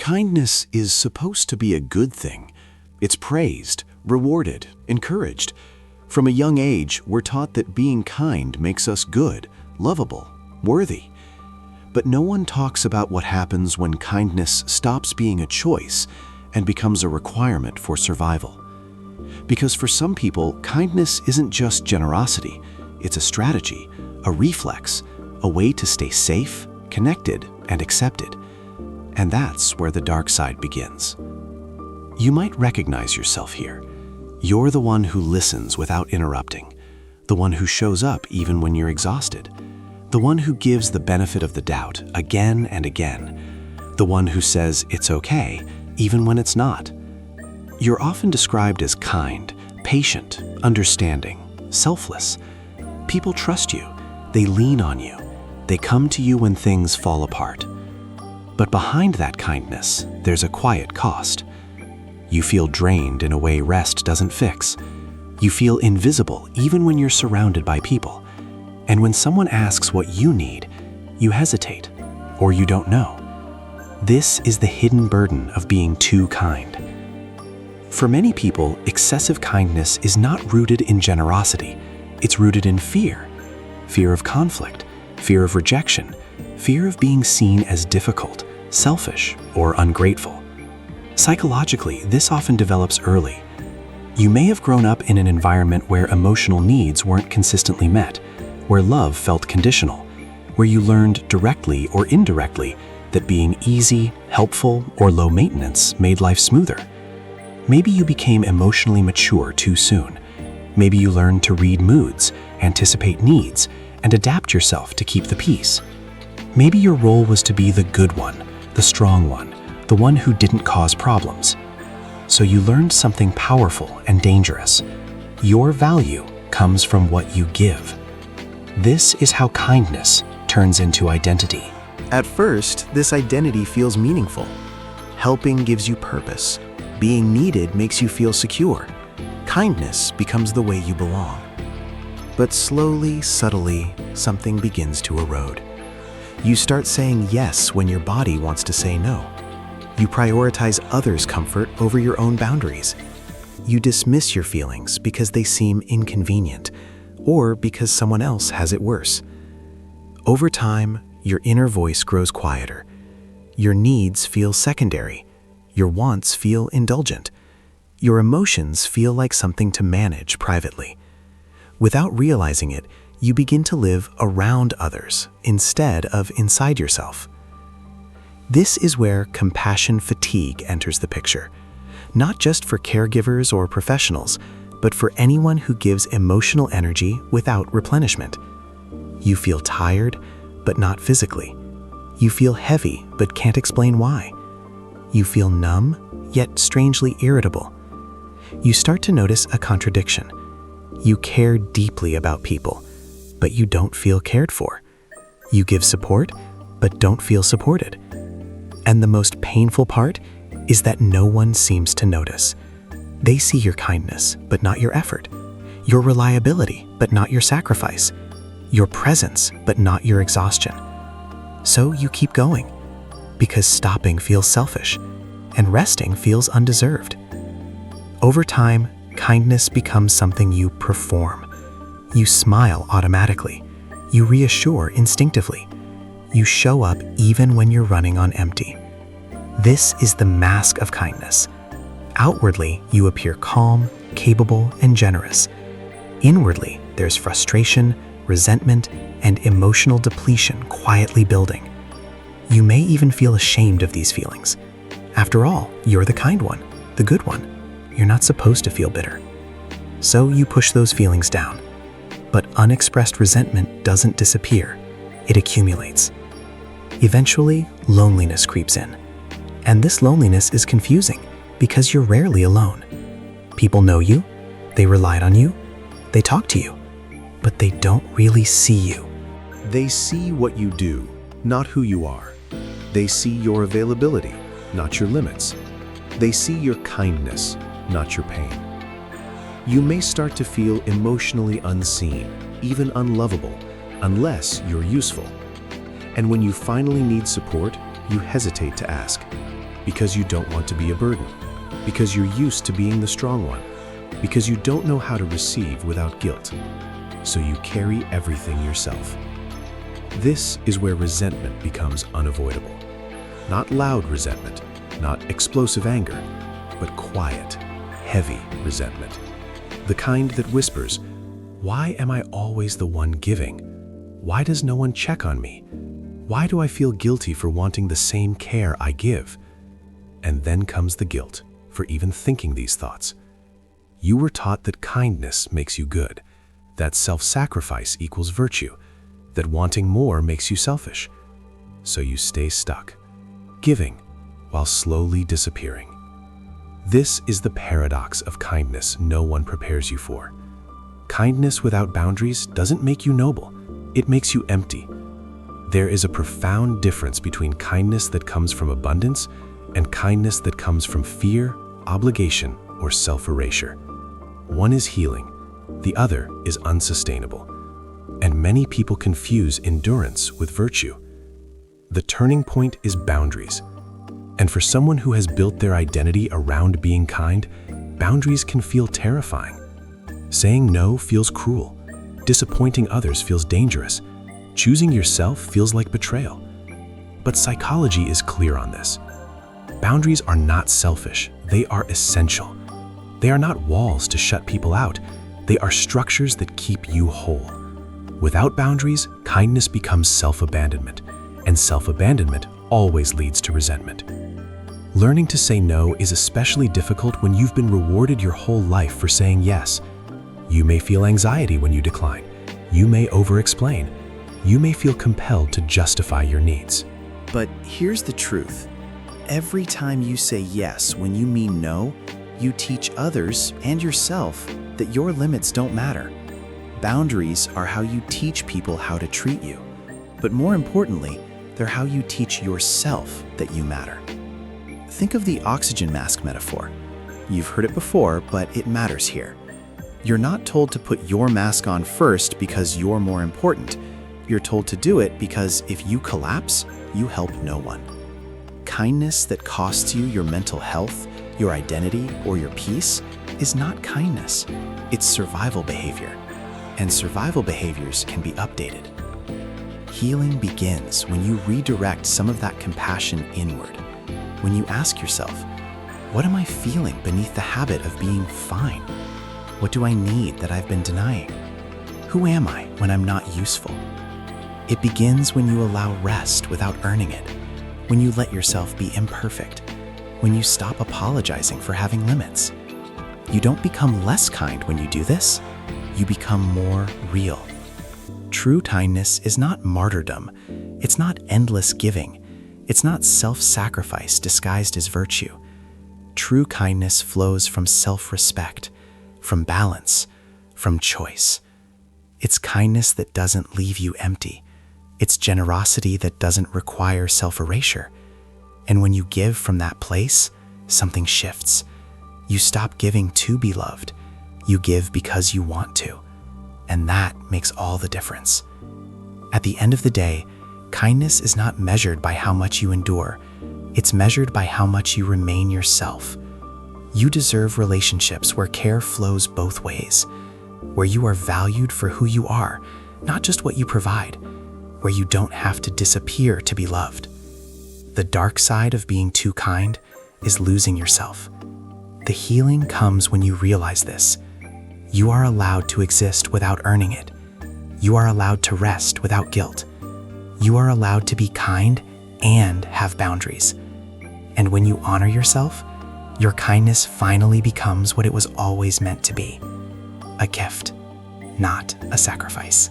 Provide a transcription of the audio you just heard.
Kindness is supposed to be a good thing. It's praised, rewarded, encouraged. From a young age, we're taught that being kind makes us good, lovable, worthy. But no one talks about what happens when kindness stops being a choice and becomes a requirement for survival. Because for some people, kindness isn't just generosity, it's a strategy, a reflex, a way to stay safe, connected, and accepted. And that's where the dark side begins. You might recognize yourself here. You're the one who listens without interrupting, the one who shows up even when you're exhausted, the one who gives the benefit of the doubt again and again, the one who says it's okay even when it's not. You're often described as kind, patient, understanding, selfless. People trust you, they lean on you, they come to you when things fall apart. But behind that kindness, there's a quiet cost. You feel drained in a way rest doesn't fix. You feel invisible even when you're surrounded by people. And when someone asks what you need, you hesitate, or you don't know. This is the hidden burden of being too kind. For many people, excessive kindness is not rooted in generosity. It's rooted in fear. Fear of conflict, fear of rejection, fear of being seen as difficult, selfish, or ungrateful. Psychologically, this often develops early. You may have grown up in an environment where emotional needs weren't consistently met, where love felt conditional, where you learned directly or indirectly that being easy, helpful, or low maintenance made life smoother. Maybe you became emotionally mature too soon. Maybe you learned to read moods, anticipate needs, and adapt yourself to keep the peace. Maybe your role was to be the good one, the strong one, the one who didn't cause problems. So you learned something powerful and dangerous. Your value comes from what you give. This is how kindness turns into identity. At first, this identity feels meaningful. Helping gives you purpose. Being needed makes you feel secure. Kindness becomes the way you belong. But slowly, subtly, something begins to erode. You start saying yes when your body wants to say no. You prioritize others' comfort over your own boundaries. You dismiss your feelings because they seem inconvenient, or because someone else has it worse. Over time, your inner voice grows quieter. Your needs feel secondary. Your wants feel indulgent. Your emotions feel like something to manage privately. Without realizing it, you begin to live around others instead of inside yourself. This is where compassion fatigue enters the picture, not just for caregivers or professionals, but for anyone who gives emotional energy without replenishment. You feel tired, but not physically. You feel heavy, but can't explain why. You feel numb, yet strangely irritable. You start to notice a contradiction. You care deeply about people, but you don't feel cared for. You give support, but don't feel supported. And the most painful part is that no one seems to notice. They see your kindness, but not your effort. Your reliability, but not your sacrifice. Your presence, but not your exhaustion. So you keep going, because stopping feels selfish, and resting feels undeserved. Over time, kindness becomes something you perform. You smile automatically. You reassure instinctively. You show up even when you're running on empty. This is the mask of kindness. Outwardly, you appear calm, capable, and generous. Inwardly, there's frustration, resentment, and emotional depletion quietly building. You may even feel ashamed of these feelings. After all, you're the kind one, the good one. You're not supposed to feel bitter. So you push those feelings down. But unexpressed resentment doesn't disappear. It accumulates. Eventually, loneliness creeps in. And this loneliness is confusing because you're rarely alone. People know you, they relied on you, they talk to you, but they don't really see you. They see what you do, not who you are. They see your availability, not your limits. They see your kindness, not your pain. You may start to feel emotionally unseen, even unlovable, unless you're useful. And when you finally need support, you hesitate to ask. because you don't want to be a burden, because you're used to being the strong one, because you don't know how to receive without guilt, so you carry everything yourself. This is where resentment becomes unavoidable. Not loud resentment, not explosive anger, but quiet, heavy resentment. The kind that whispers, "Why am I always the one giving? Why does no one check on me? Why do I feel guilty for wanting the same care I give?" And then comes the guilt for even thinking these thoughts. You were taught that kindness makes you good, that self-sacrifice equals virtue, that wanting more makes you selfish. So you stay stuck, giving while slowly disappearing. This is the paradox of kindness no one prepares you for. Kindness without boundaries doesn't make you noble, it makes you empty. There is a profound difference between kindness that comes from abundance and kindness that comes from fear, obligation, or self-erasure. One is healing, the other is unsustainable. And many people confuse endurance with virtue. The turning point is boundaries. And for someone who has built their identity around being kind, boundaries can feel terrifying. Saying no feels cruel. Disappointing others feels dangerous. Choosing yourself feels like betrayal. But psychology is clear on this. Boundaries are not selfish, they are essential. They are not walls to shut people out, they are structures that keep you whole. Without boundaries, kindness becomes self-abandonment, and self-abandonment always leads to resentment. Learning to say no is especially difficult when you've been rewarded your whole life for saying yes. You may feel anxiety when you decline. You may over-explain. You may feel compelled to justify your needs. But here's the truth. Every time you say yes when you mean no, you teach others and yourself that your limits don't matter. Boundaries are how you teach people how to treat you. But more importantly, they're how you teach yourself that you matter. Think of the oxygen mask metaphor. You've heard it before, but it matters here. You're not told to put your mask on first because you're more important. You're told to do it because if you collapse, you help no one. Kindness that costs you your mental health, your identity, or your peace is not kindness. It's survival behavior. And survival behaviors can be updated. Healing begins when you redirect some of that compassion inward. When you ask yourself, what am I feeling beneath the habit of being fine? What do I need that I've been denying? Who am I when I'm not useful? It begins when you allow rest without earning it, when you let yourself be imperfect, when you stop apologizing for having limits. You don't become less kind when you do this. You become more real. True kindness is not martyrdom. It's not endless giving. It's not self-sacrifice disguised as virtue. True kindness flows from self-respect, from balance, from choice. It's kindness that doesn't leave you empty. It's generosity that doesn't require self-erasure. And when you give from that place, something shifts. You stop giving to be loved. You give because you want to. And that makes all the difference. At the end of the day, kindness is not measured by how much you endure. It's measured by how much you remain yourself. You deserve relationships where care flows both ways, where you are valued for who you are, not just what you provide, where you don't have to disappear to be loved. The dark side of being too kind is losing yourself. The healing comes when you realize this. You are allowed to exist without earning it. You are allowed to rest without guilt. You are allowed to be kind and have boundaries. And when you honor yourself, your kindness finally becomes what it was always meant to be: a gift, not a sacrifice.